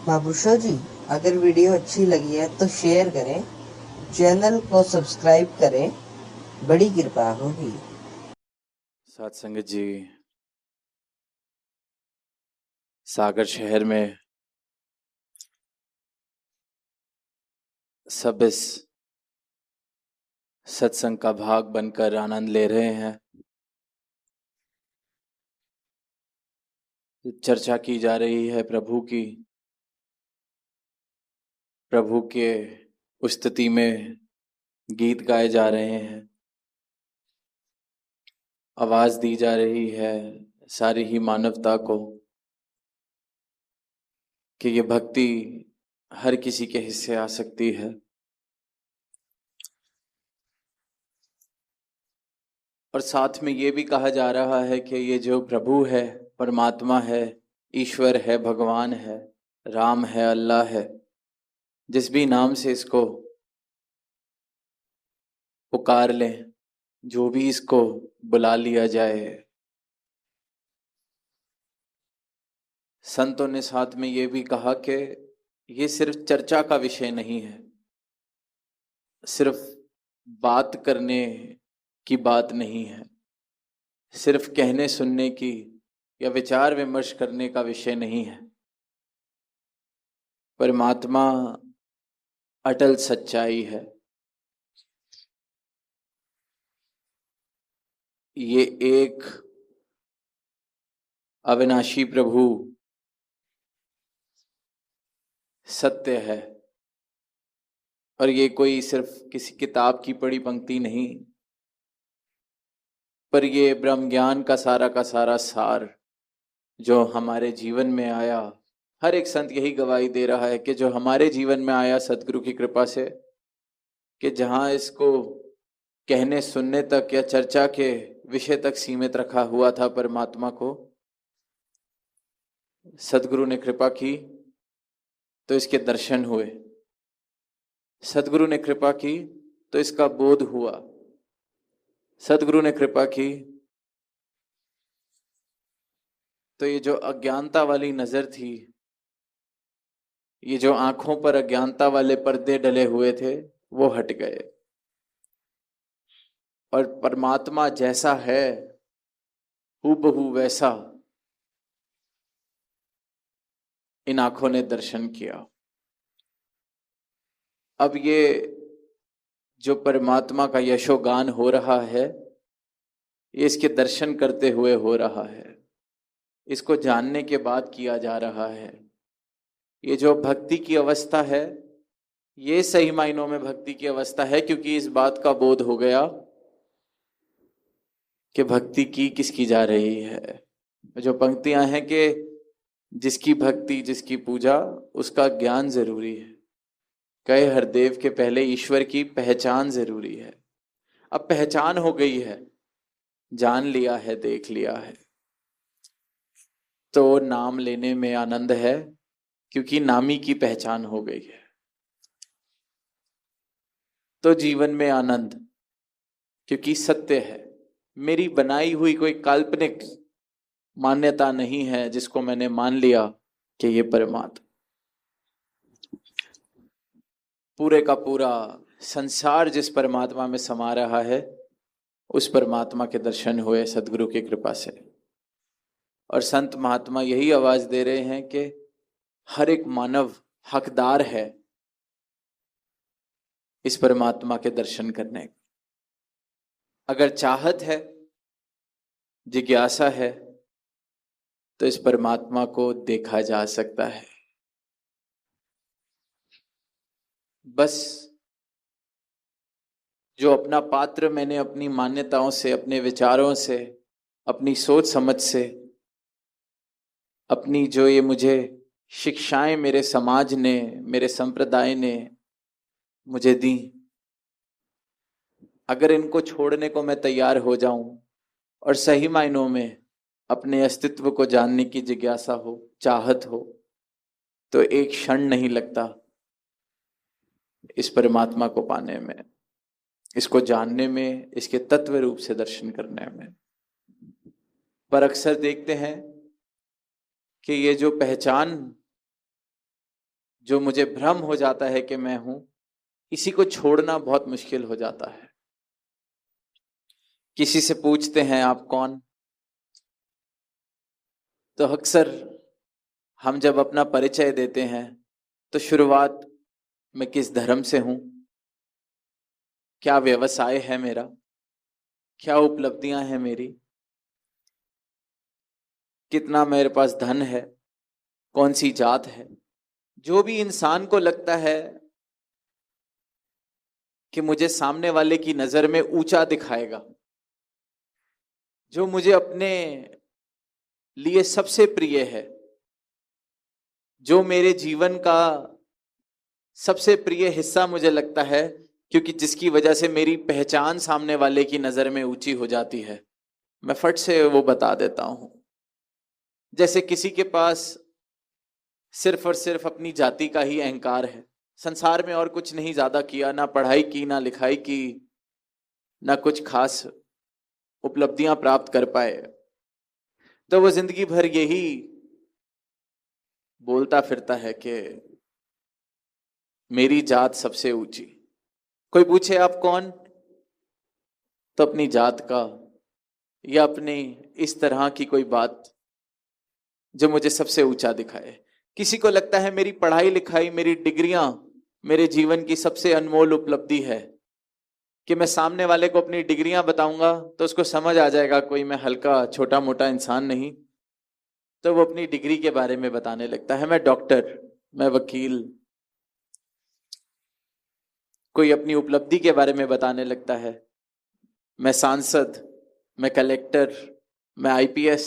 बाबूशो जी, अगर वीडियो अच्छी लगी है तो शेयर करें, चैनल को सब्सक्राइब करें, बड़ी कृपा होगी। साथ संगत जी, सागर शहर में सब इस सत्संग का भाग बनकर आनंद ले रहे हैं। चर्चा की जा रही है प्रभु की, प्रभु के स्तुति में गीत गाए जा रहे हैं, आवाज दी जा रही है सारी ही मानवता को कि ये भक्ति हर किसी के हिस्से आ सकती है। और साथ में ये भी कहा जा रहा है कि ये जो प्रभु है, परमात्मा है, ईश्वर है, भगवान है, राम है, अल्लाह है, जिस भी नाम से इसको पुकार लें, जो भी इसको बुला लिया जाए। संतों ने साथ में ये भी कहा कि ये सिर्फ चर्चा का विषय नहीं है, सिर्फ बात करने की बात नहीं है, सिर्फ कहने सुनने की या विचार विमर्श करने का विषय नहीं है। परमात्मा अटल सच्चाई है। ये एक अविनाशी प्रभु सत्य है। और ये कोई सिर्फ किसी किताब की पढ़ी पंक्ति नहीं, पर ये ब्रह्म ज्ञान का सारा सार जो हमारे जीवन में आया। हर एक संत यही गवाही दे रहा है कि जो हमारे जीवन में आया सतगुरु की कृपा से, कि जहां इसको कहने सुनने तक या चर्चा के विषय तक सीमित रखा हुआ था, परमात्मा को सतगुरु ने कृपा की तो इसके दर्शन हुए, सतगुरु ने कृपा की तो इसका बोध हुआ, सतगुरु ने कृपा की तो ये जो अज्ञानता वाली नजर थी, ये जो आंखों पर अज्ञानता वाले पर्दे डले हुए थे, वो हट गए। और परमात्मा जैसा है हूबहू वैसा इन आंखों ने दर्शन किया। अब ये जो परमात्मा का यशोगान हो रहा है, ये इसके दर्शन करते हुए हो रहा है, इसको जानने के बाद किया जा रहा है। ये जो भक्ति की अवस्था है, ये सही मायनों में भक्ति की अवस्था है, क्योंकि इस बात का बोध हो गया कि भक्ति की किसकी जा रही है। जो पंक्तियां हैं कि जिसकी भक्ति जिसकी पूजा उसका ज्ञान जरूरी है, कहे हरदेव के पहले ईश्वर की पहचान जरूरी है। अब पहचान हो गई है, जान लिया है, देख लिया है, तो नाम लेने में आनंद है, क्योंकि नामी की पहचान हो गई है। तो जीवन में आनंद, क्योंकि सत्य है। मेरी बनाई हुई कोई काल्पनिक मान्यता नहीं है जिसको मैंने मान लिया कि ये परमात्मा, पूरे का पूरा संसार जिस परमात्मा में समा रहा है, उस परमात्मा के दर्शन हुए सदगुरु की कृपा से। और संत महात्मा यही आवाज दे रहे हैं कि हर एक मानव हकदार है इस परमात्मा के दर्शन करने। अगर चाहत है, जिज्ञासा है, तो इस परमात्मा को देखा जा सकता है। बस जो अपना पात्र मैंने अपनी मान्यताओं से, अपने विचारों से, अपनी सोच समझ से, अपनी जो ये मुझे शिक्षाएं मेरे समाज ने, मेरे संप्रदाय ने मुझे दी, अगर इनको छोड़ने को मैं तैयार हो जाऊं और सही मायनों में अपने अस्तित्व को जानने की जिज्ञासा हो, चाहत हो, तो एक क्षण नहीं लगता इस परमात्मा को पाने में, इसको जानने में, इसके तत्व रूप से दर्शन करने में। पर अक्सर देखते हैं कि ये जो पहचान जो मुझे भ्रम हो जाता है कि मैं हूं, इसी को छोड़ना बहुत मुश्किल हो जाता है। किसी से पूछते हैं आप कौन, तो अक्सर हम जब अपना परिचय देते हैं तो शुरुआत में किस धर्म से हूं, क्या व्यवसाय है मेरा, क्या उपलब्धियां हैं मेरी, कितना मेरे पास धन है, कौन सी जात है, जो भी इंसान को लगता है कि मुझे सामने वाले की नजर में ऊंचा दिखाएगा, जो मुझे अपने लिए सबसे प्रिय है, जो मेरे जीवन का सबसे प्रिय हिस्सा मुझे लगता है, क्योंकि जिसकी वजह से मेरी पहचान सामने वाले की नजर में ऊंची हो जाती है, मैं फट से वो बता देता हूं। जैसे किसी के पास सिर्फ और सिर्फ अपनी जाति का ही अहंकार है, संसार में और कुछ नहीं ज्यादा किया, ना पढ़ाई की, ना लिखाई की, ना कुछ खास उपलब्धियां प्राप्त कर पाए, तो वो जिंदगी भर यही बोलता फिरता है कि मेरी जात सबसे ऊंची। कोई पूछे आप कौन, तो अपनी जात का या अपनी इस तरह की कोई बात जो मुझे सबसे ऊंचा दिखाए। किसी को लगता है मेरी पढ़ाई लिखाई, मेरी डिग्रियां मेरे जीवन की सबसे अनमोल उपलब्धि है, कि मैं सामने वाले को अपनी डिग्रियां बताऊंगा तो उसको समझ आ जाएगा कोई मैं हल्का छोटा मोटा इंसान नहीं, तो वो अपनी डिग्री के बारे में बताने लगता है, मैं डॉक्टर, मैं वकील। कोई अपनी उपलब्धि के बारे में बताने लगता है, मैं सांसद, मैं कलेक्टर, मैं आईपीएस।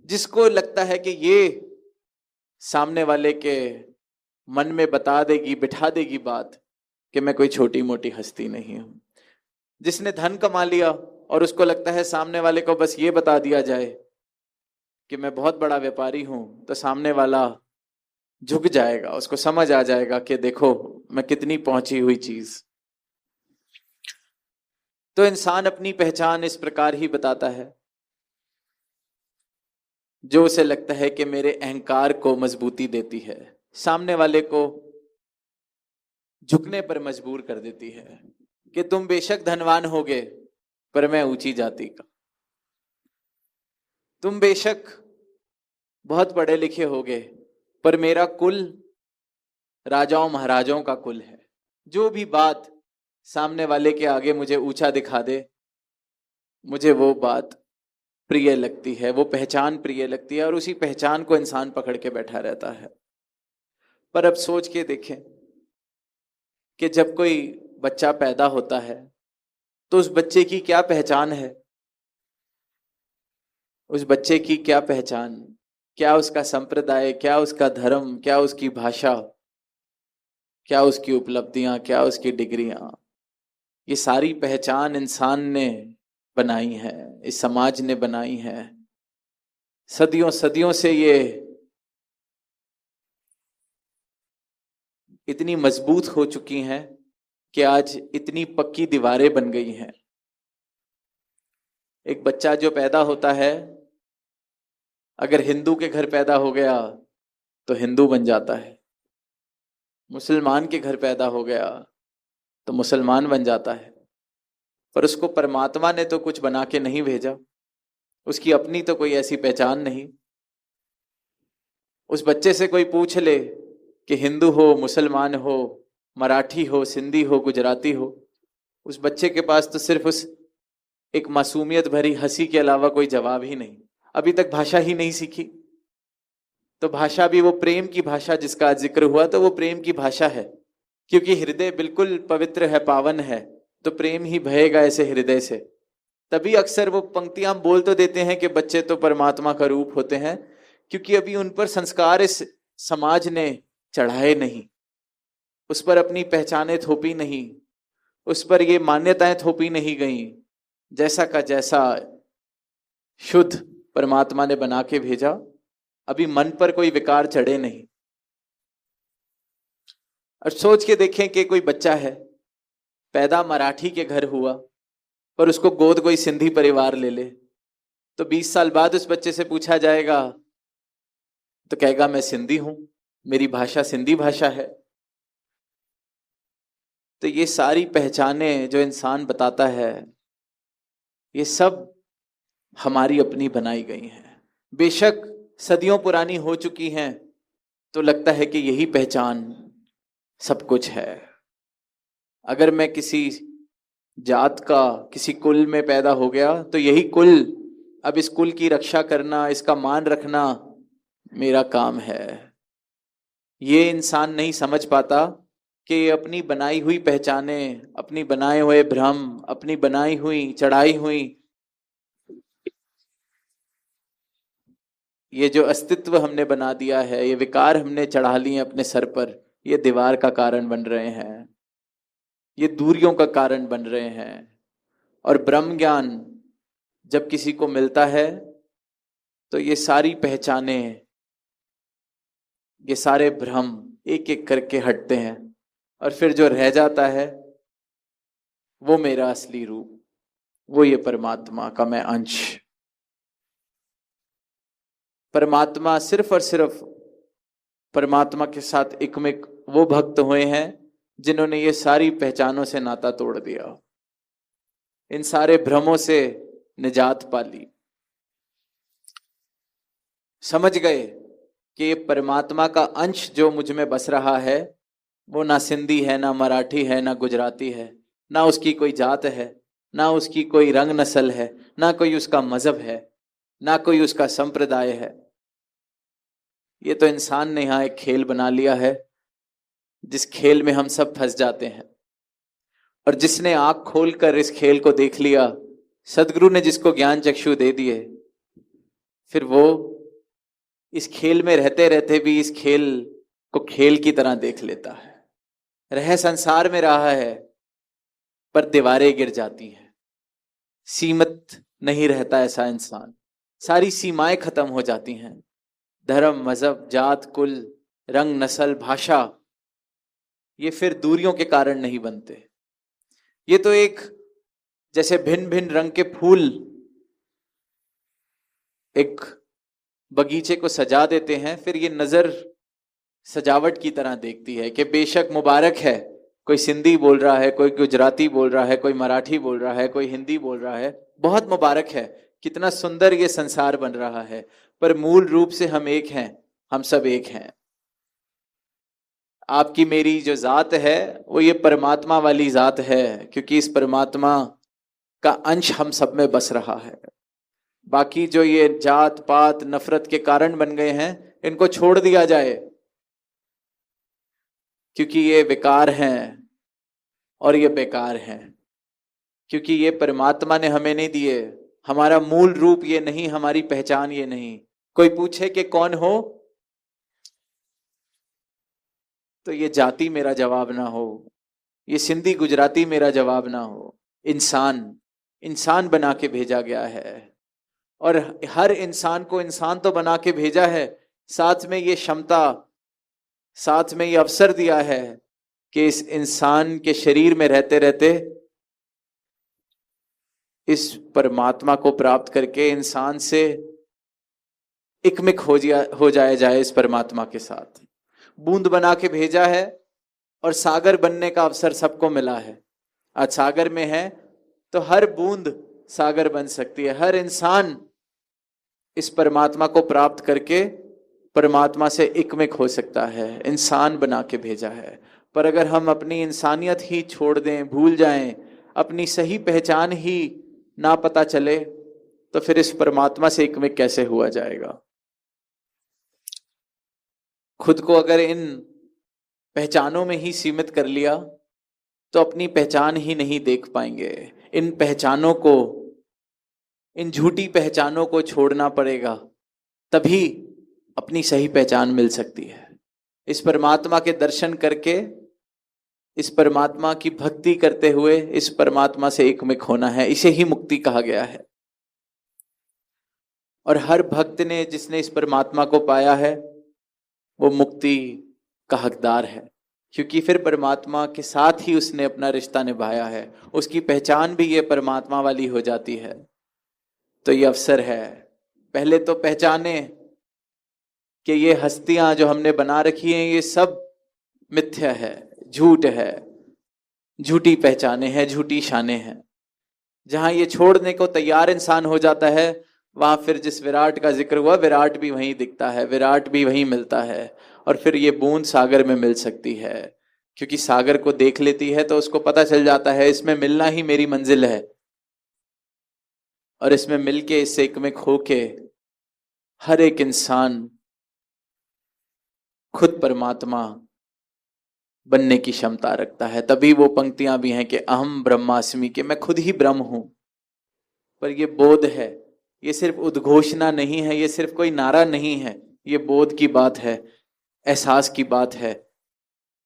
जिसको लगता है कि ये सामने वाले के मन में बता देगी, बिठा देगी बात कि मैं कोई छोटी मोटी हस्ती नहीं हूं। जिसने धन कमा लिया और उसको लगता है सामने वाले को बस ये बता दिया जाए कि मैं बहुत बड़ा व्यापारी हूं, तो सामने वाला झुक जाएगा, उसको समझ आ जाएगा कि देखो मैं कितनी पहुंची हुई चीज। तो इंसान अपनी पहचान इस प्रकार ही बताता है, जो उसे लगता है कि मेरे अहंकार को मजबूती देती है, सामने वाले को झुकने पर मजबूर कर देती है, कि तुम बेशक धनवान होगे पर मैं ऊंची जाति का, तुम बेशक बहुत पढ़े लिखे होगे पर मेरा कुल राजाओं महाराजाओं का कुल है। जो भी बात सामने वाले के आगे मुझे ऊंचा दिखा दे, मुझे वो बात प्रिय लगती है, वो पहचान प्रिय लगती है, और उसी पहचान को इंसान पकड़ के बैठा रहता है। पर अब सोच के देखें कि जब कोई बच्चा पैदा होता है तो उस बच्चे की क्या पहचान है, उस बच्चे की क्या पहचान, क्या उसका संप्रदाय, क्या उसका धर्म, क्या उसकी भाषा, क्या उसकी उपलब्धियां, क्या उसकी डिग्रियां। ये सारी पहचान इंसान ने बनाई है, इस समाज ने बनाई है। सदियों सदियों से ये इतनी मजबूत हो चुकी हैं कि आज इतनी पक्की दीवारें बन गई हैं। एक बच्चा जो पैदा होता है, अगर हिंदू के घर पैदा हो गया तो हिंदू बन जाता है, मुसलमान के घर पैदा हो गया तो मुसलमान बन जाता है। पर उसको परमात्मा ने तो कुछ बना के नहीं भेजा, उसकी अपनी तो कोई ऐसी पहचान नहीं। उस बच्चे से कोई पूछ ले कि हिंदू हो, मुसलमान हो, मराठी हो, सिंधी हो, गुजराती हो, उस बच्चे के पास तो सिर्फ उस एक मासूमियत भरी हंसी के अलावा कोई जवाब ही नहीं। अभी तक भाषा ही नहीं सीखी, तो भाषा भी वो प्रेम की भाषा जिसका जिक्र हुआ, तो वो प्रेम की भाषा है, क्योंकि हृदय बिल्कुल पवित्र है, पावन है, तो प्रेम ही बहेगा ऐसे हृदय से। तभी अक्सर वो पंक्तियां हम बोल तो देते हैं कि बच्चे तो परमात्मा का रूप होते हैं, क्योंकि अभी उन पर संस्कार इस समाज ने चढ़ाए नहीं, उस पर अपनी पहचानें थोपी नहीं, उस पर ये मान्यताएं थोपी नहीं गई। जैसा का जैसा शुद्ध परमात्मा ने बना के भेजा, अभी मन पर कोई विकार चढ़े नहीं। और सोच के देखें कि कोई बच्चा है, पैदा मराठी के घर हुआ, पर उसको गोद कोई सिंधी परिवार ले ले, तो 20 साल बाद उस बच्चे से पूछा जाएगा तो कहेगा मैं सिंधी हूं। मेरी भाषा सिंधी भाषा है। तो ये सारी पहचाने जो इंसान बताता है, ये सब हमारी अपनी बनाई गई हैं। बेशक सदियों पुरानी हो चुकी हैं, तो लगता है कि यही पहचान सब कुछ है। अगर मैं किसी जात का, किसी कुल में पैदा हो गया, तो यही कुल, अब इस कुल की रक्षा करना, इसका मान रखना मेरा काम है। ये इंसान नहीं समझ पाता कि ये अपनी बनाई हुई पहचाने, अपनी बनाए हुए भ्रम, अपनी बनाई हुई चढ़ाई हुई ये जो अस्तित्व हमने बना दिया है, ये विकार हमने चढ़ा लिए अपने सर पर, ये दीवार का कारण बन रहे हैं, ये दूरियों का कारण बन रहे हैं। और ब्रह्म ज्ञान जब किसी को मिलता है, तो ये सारी पहचाने, ये सारे भ्रम एक एक करके हटते हैं, और फिर जो रह जाता है वो मेरा असली रूप, वो ये परमात्मा का मैं अंश। परमात्मा सिर्फ और सिर्फ परमात्मा के साथ एकमिक वो भक्त हुए हैं जिन्होंने ये सारी पहचानों से नाता तोड़ दिया, इन सारे भ्रमों से निजात पा ली, समझ गए कि ये परमात्मा का अंश जो मुझ में बस रहा है, वो ना सिंधी है, ना मराठी है, ना गुजराती है, ना उसकी कोई जात है, ना उसकी कोई रंग नस्ल है, ना कोई उसका मजहब है, ना कोई उसका संप्रदाय है। ये तो इंसान ने यहाँ एक खेल बना लिया है, जिस खेल में हम सब फंस जाते हैं। और जिसने आंख खोलकर इस खेल को देख लिया, सदगुरु ने जिसको ज्ञान चक्षु दे दिए, फिर वो इस खेल में रहते रहते भी इस खेल को खेल की तरह देख लेता है। रह संसार में रहा है, पर दीवारें गिर जाती हैं। सीमित नहीं रहता ऐसा इंसान, सारी सीमाएं खत्म हो जाती हैं। धर्म, मजहब, जात, कुल, रंग, नस्ल, भाषा, ये फिर दूरियों के कारण नहीं बनते। ये तो एक जैसे भिन्न भिन्न रंग के फूल एक बगीचे को सजा देते हैं, फिर ये नजर सजावट की तरह देखती है कि बेशक मुबारक है, कोई सिंधी बोल रहा है, कोई गुजराती बोल रहा है, कोई मराठी बोल रहा है, कोई हिंदी बोल रहा है, बहुत मुबारक है, कितना सुंदर ये संसार बन रहा है, पर मूल रूप से हम एक हैं, हम सब एक हैं। आपकी मेरी जो जात है वो ये परमात्मा वाली जात है, क्योंकि इस परमात्मा का अंश हम सब में बस रहा है। बाकी जो ये जात पात नफरत के कारण बन गए हैं, इनको छोड़ दिया जाए, क्योंकि ये विकार हैं और ये बेकार हैं, क्योंकि ये परमात्मा ने हमें नहीं दिए। हमारा मूल रूप ये नहीं, हमारी पहचान ये नहीं। कोई पूछे कि कौन हो, तो ये जाति मेरा जवाब ना हो, ये सिंधी गुजराती मेरा जवाब ना हो। इंसान, इंसान बना के भेजा गया है, और हर इंसान को इंसान तो बना के भेजा है, साथ में ये क्षमता, साथ में ये अवसर दिया है कि इस इंसान के शरीर में रहते रहते इस परमात्मा को प्राप्त करके इंसान से एकमिक हो जाए इस परमात्मा के साथ। बूंद बना के भेजा है, और सागर बनने का अवसर सबको मिला है। आज सागर में है तो हर बूंद सागर बन सकती है। हर इंसान इस परमात्मा को प्राप्त करके परमात्मा से एकमिक हो सकता है। इंसान बना के भेजा है। पर अगर हम अपनी इंसानियत ही छोड़ दें, भूल जाएं, अपनी सही पहचान ही ना पता चले, तो फिर इस परमात्मा से एकमिक कैसे हुआ जाएगा। खुद को अगर इन पहचानों में ही सीमित कर लिया, तो अपनी पहचान ही नहीं देख पाएंगे। इन पहचानों को, इन झूठी पहचानों को छोड़ना पड़ेगा, तभी अपनी सही पहचान मिल सकती है। इस परमात्मा के दर्शन करके, इस परमात्मा की भक्ति करते हुए इस परमात्मा से एकमिक होना है। इसे ही मुक्ति कहा गया है। और हर भक्त ने, जिसने इस परमात्मा को पाया है, वो मुक्ति का हकदार है, क्योंकि फिर परमात्मा के साथ ही उसने अपना रिश्ता निभाया है। उसकी पहचान भी ये परमात्मा वाली हो जाती है। तो ये अवसर है, पहले तो पहचाने कि ये हस्तियां जो हमने बना रखी हैं ये सब मिथ्या है, झूठ है, झूठी पहचाने हैं, झूठी शाने हैं। जहां ये छोड़ने को तैयार इंसान हो जाता है वहां फिर जिस विराट का जिक्र हुआ विराट भी वहीं दिखता है, विराट भी वहीं मिलता है। और फिर ये बूंद सागर में मिल सकती है, क्योंकि सागर को देख लेती है तो उसको पता चल जाता है इसमें मिलना ही मेरी मंजिल है। और इसमें मिलके इस एक में खो के हर एक इंसान खुद परमात्मा बनने की क्षमता रखता है। तभी वो पंक्तियां भी हैं कि अहम ब्रह्मास्मि, के मैं खुद ही ब्रह्म हूं। पर ये बोध है, ये सिर्फ उद्घोषणा नहीं है, ये सिर्फ कोई नारा नहीं है, ये बोध की बात है, एहसास की बात है।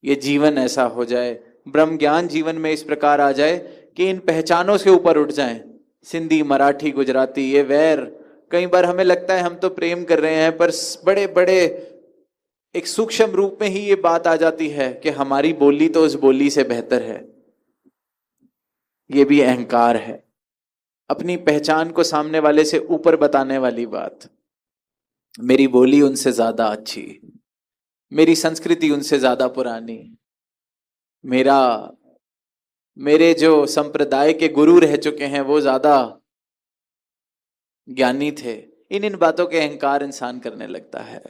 ये जीवन ऐसा हो जाए, ब्रह्म ज्ञान जीवन में इस प्रकार आ जाए कि इन पहचानों से ऊपर उठ जाएं। सिंधी, मराठी, गुजराती, ये वैर, कई बार हमें लगता है हम तो प्रेम कर रहे हैं, पर बड़े बड़े एक सूक्ष्म रूप में ही ये बात आ जाती है कि हमारी बोली तो उस बोली से बेहतर है। ये भी अहंकार है, अपनी पहचान को सामने वाले से ऊपर बताने वाली बात। मेरी बोली उनसे ज्यादा अच्छी, मेरी संस्कृति उनसे ज्यादा पुरानी, मेरे जो संप्रदाय के गुरु रह चुके हैं वो ज्यादा ज्ञानी थे। इन बातों के अहंकार इंसान करने लगता है।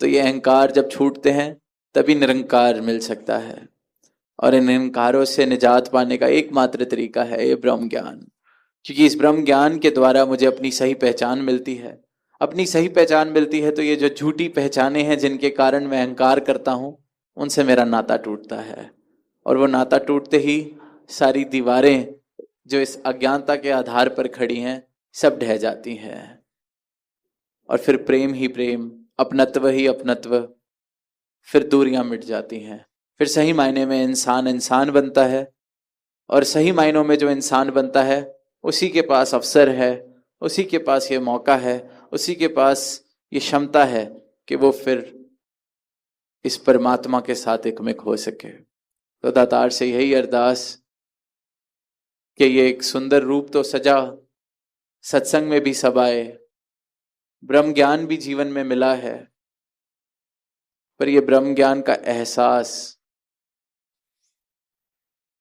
तो ये अहंकार जब छूटते हैं तभी निरंकार मिल सकता है। और इन अहंकारों से निजात पाने का एकमात्र तरीका है ये ब्रह्म ज्ञान, क्योंकि इस ब्रह्म ज्ञान के द्वारा मुझे अपनी सही पहचान मिलती है। अपनी सही पहचान मिलती है तो ये जो झूठी पहचाने हैं जिनके कारण मैं अहंकार करता हूं, उनसे मेरा नाता टूटता है। और वो नाता टूटते ही सारी दीवारें जो इस अज्ञानता के आधार पर खड़ी हैं सब ढह जाती हैं। और फिर प्रेम ही प्रेम, अपनत्व ही अपनत्व, फिर दूरियां मिट जाती हैं। फिर सही मायने में इंसान इंसान बनता है। और सही मायनों में जो इंसान बनता है उसी के पास अवसर है, उसी के पास ये मौका है, उसी के पास ये क्षमता है कि वो फिर इस परमात्मा के साथ एकमिक हो सके। तो दातार से यही अरदास कि ये एक सुंदर रूप तो सजा, सत्संग में भी सब आए, ब्रह्म ज्ञान भी जीवन में मिला है, पर ये ब्रह्म ज्ञान का एहसास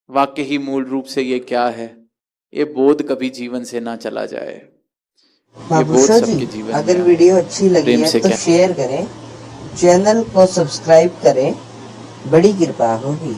वाकई ही मूल रूप से ये क्या है, ये बोध कभी जीवन से ना चला जाए। ये बोध सबके जीवन में अगर वीडियो अच्छी लगी है तो शेयर करें, चैनल को सब्सक्राइब करें, बड़ी कृपा होगी।